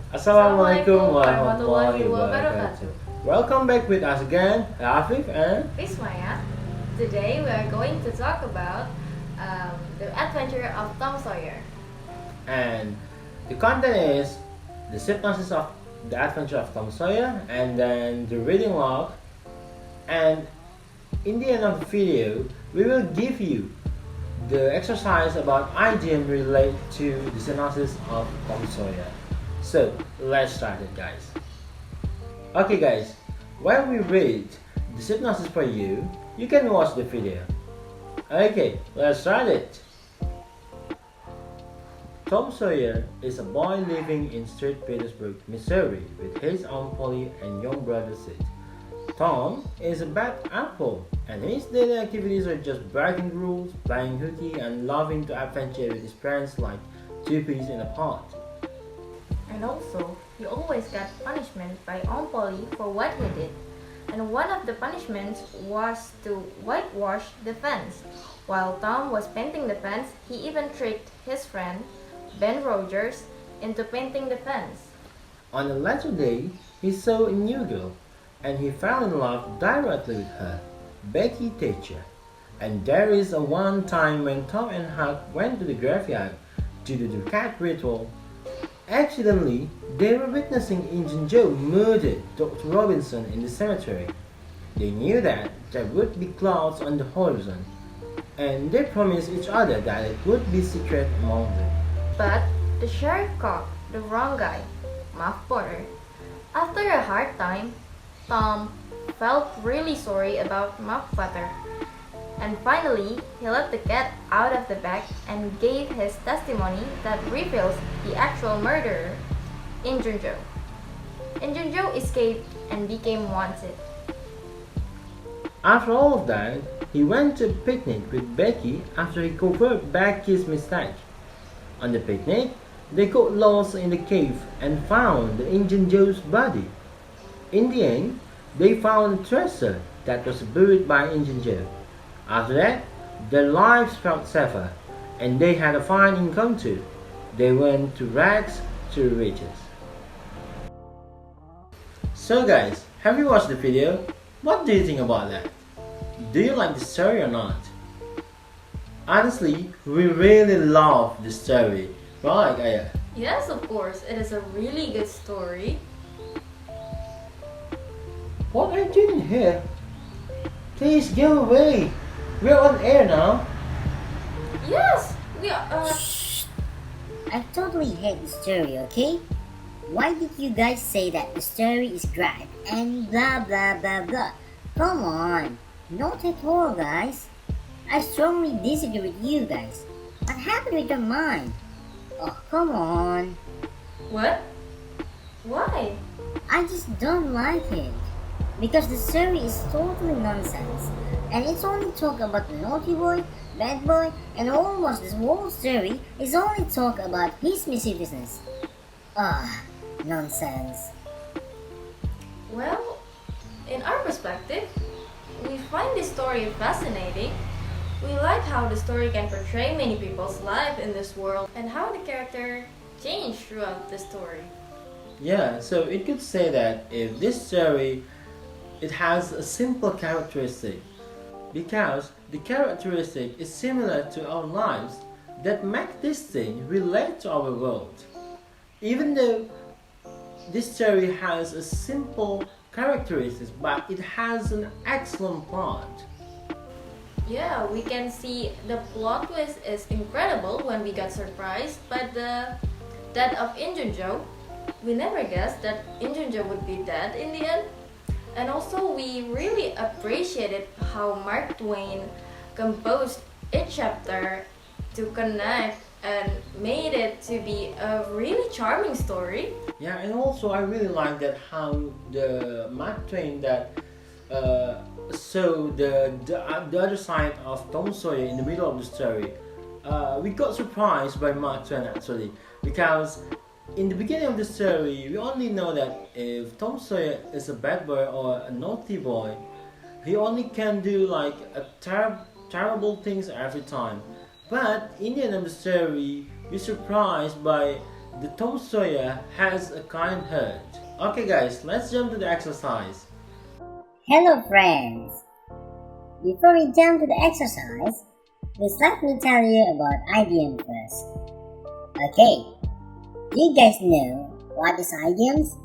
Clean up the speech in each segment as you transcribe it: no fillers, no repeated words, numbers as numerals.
Assalamualaikum warahmatullahi wabarakatuh. Welcome back with us again, Rafif and Rhizmaya. Today we are going to talk about the adventure of Tom Sawyer. and the content is the synopsis of the adventure of Tom Sawyer and then the reading log, and in the end of the video we will give you the exercise about idiom related to the synopsis of Tom Sawyer. So let's start it, guys. Okay, guys, while we read the synopsis for you, you can watch the video. Okay, let's start it. Tom Sawyer is a boy living in St. Petersburg, Missouri, with his Aunt Polly and young brother Sid. Tom is a bad apple, and his daily activities are just breaking rules, playing hooky, and loving to adventure with his parents like two peas in a pod. And also, he always got punishment by Aunt Polly for what he did. And one of the punishments was to whitewash the fence. While Tom was painting the fence, he even tricked his friend, Ben Rogers, into painting the fence. On a later day, he saw a new girl, and he fell in love directly with her, Becky Thatcher. And there is a one time when Tom and Huck went to the graveyard to do the cat ritual. Accidentally, they were witnessing Injun Joe murder Dr. Robinson in the cemetery. They knew that there would be clouds on the horizon, and they promised each other that it would be secret among them. But the sheriff caught the wrong guy, Muff Potter. After a hard time, Tom felt really sorry about Muff Potter. And finally, he let the cat out of the bag and gave his testimony that reveals the actual murderer, Injun Joe. Injun Joe escaped and became wanted. After all of that, he went to a picnic with Becky after he covered Becky's mistake. On the picnic, they got lost in the cave and found the Injun Joe's body. In the end, they found a treasure that was buried by Injun Joe. After that, their lives felt safer, and they had a fine income too. They went to rags to riches. So guys, have you watched the video? What do you think about that? Do you like the story or not? Honestly, we really love the story, right, Aya? Yes, of course, it is a really good story. What are you doing here? Please go away. We're on air now. Yes, we are. Shh! I totally hate the story, okay? Why did you guys say that the story is great and blah blah blah blah? Come on, not at all, guys. I strongly disagree with you guys. What happened with your mind? Oh, come on. What? Why? I just don't like it. Because the story is totally nonsense. And it's only talk about the naughty boy, bad boy, and almost this whole story is only talk about his mischievousness. Ah, nonsense. Well, in our perspective, we find this story fascinating. We like how the story can portray many people's life in this world and how the character changed throughout the story. Yeah, so it could say that if this story it has a simple characteristic because the characteristic is similar to our lives that make this thing relate to our world. Even though this story has a simple characteristics but it has an excellent plot. Yeah, we can see the plot twist is incredible when we got surprised by the death of Injun Joe. We never guessed that Injun Joe would be dead in the end. And also, we really appreciated how Mark Twain composed each chapter to connect and made it to be a really charming story. Yeah, and also I really like that how the Mark Twain that so the other side of Tom Sawyer in the middle of the story. We got surprised by Mark Twain actually because in the beginning of the story we only know that if Tom Sawyer is a bad boy or a naughty boy, he only can do like a terrible things every time. But in the end of the story, we're surprised by The Tom Sawyer has a kind heart. Okay guys, let's jump to the exercise. Hello friends! Before we jump to the exercise, please let me tell you about idiom first. Okay, do you guys know what is idioms?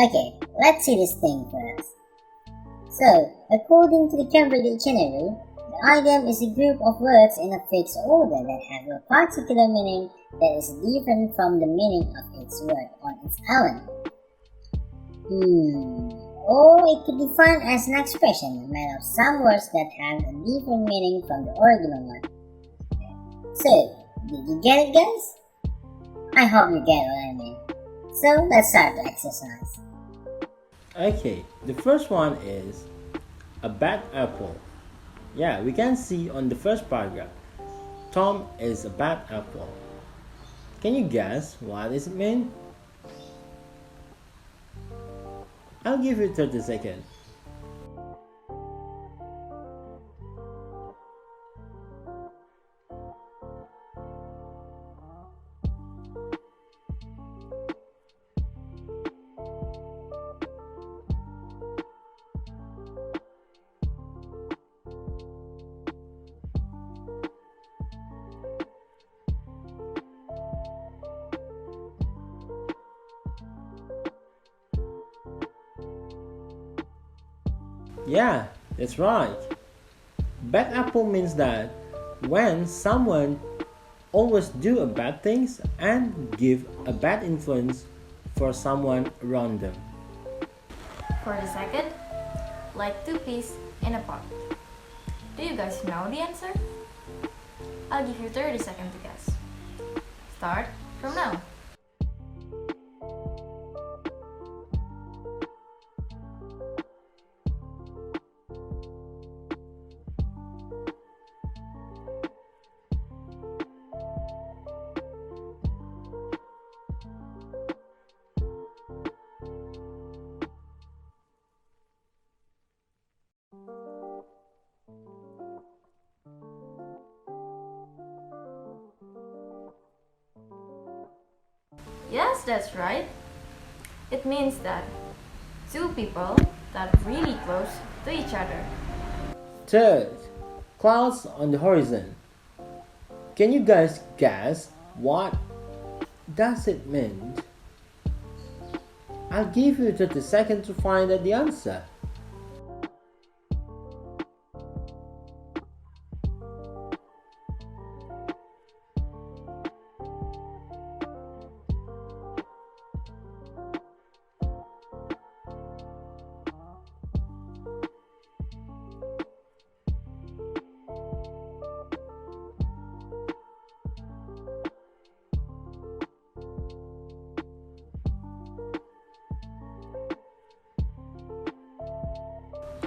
Okay, let's see this thing first. So, according to the Cambridge Dictionary, the idiom is a group of words in a fixed order that have a particular meaning that is different from the meaning of its word on its own. Or it could be defined as an expression made of some words that have a different meaning from the original one. So, did you get it, guys? I hope you get what I mean. So, let's start the exercise. Okay, the first one is a bad apple. Yeah, we can see on the first paragraph, Tom is a bad apple. Can you guess what does it mean? I'll give you 30 seconds. Yeah, that's right. Bad apple means that when someone always do a bad things and give a bad influence for someone around them. For the second, like two peas in a pot. Do you guys know the answer? I'll give you 30 seconds to guess. Start from now. Yes, that's right. It means that two people that are really close to each other. Third, clouds on the horizon. Can you guys guess what does it mean? I'll give you 30 seconds to find out the answer.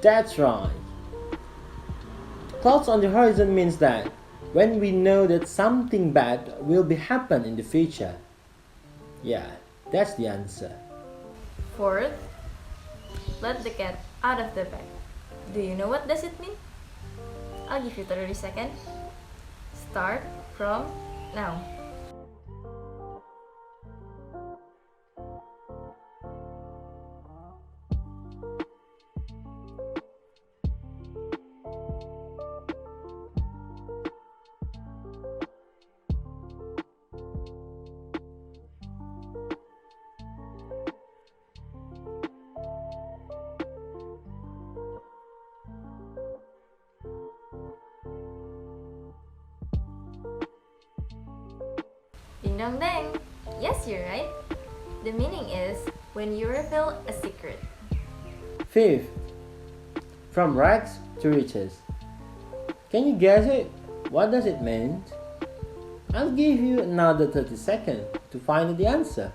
That's right. Clouds on the horizon means that when we know that something bad will be happen in the future. Yeah, that's the answer. Fourth, let the cat out of the bag. Do you know what does it mean? I'll give you 30 seconds. Start from now. Ding dong dang! Yes, you're right. The meaning is when you reveal a secret. Fifth, from rags to riches. Can you guess it? What does it mean? I'll give you another 30 seconds to find the answer.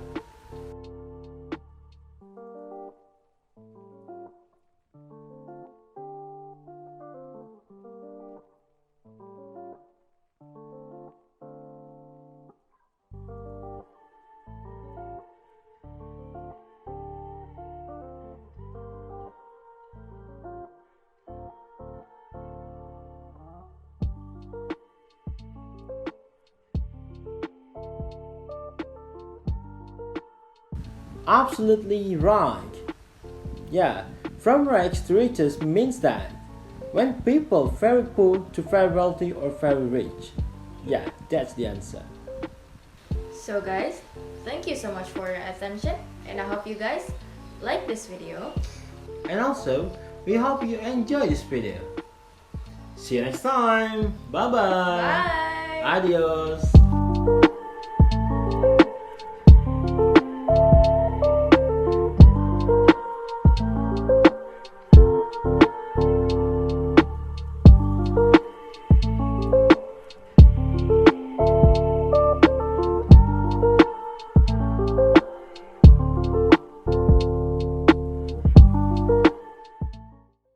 absolutely right. Yeah, from rags to riches means that when people very poor to very wealthy or very rich. Yeah, that's the answer. So guys, thank you so much for your attention, and I hope you guys like this video. And also, we hope you enjoy this video. See you next time. Bye bye. Bye! Adios.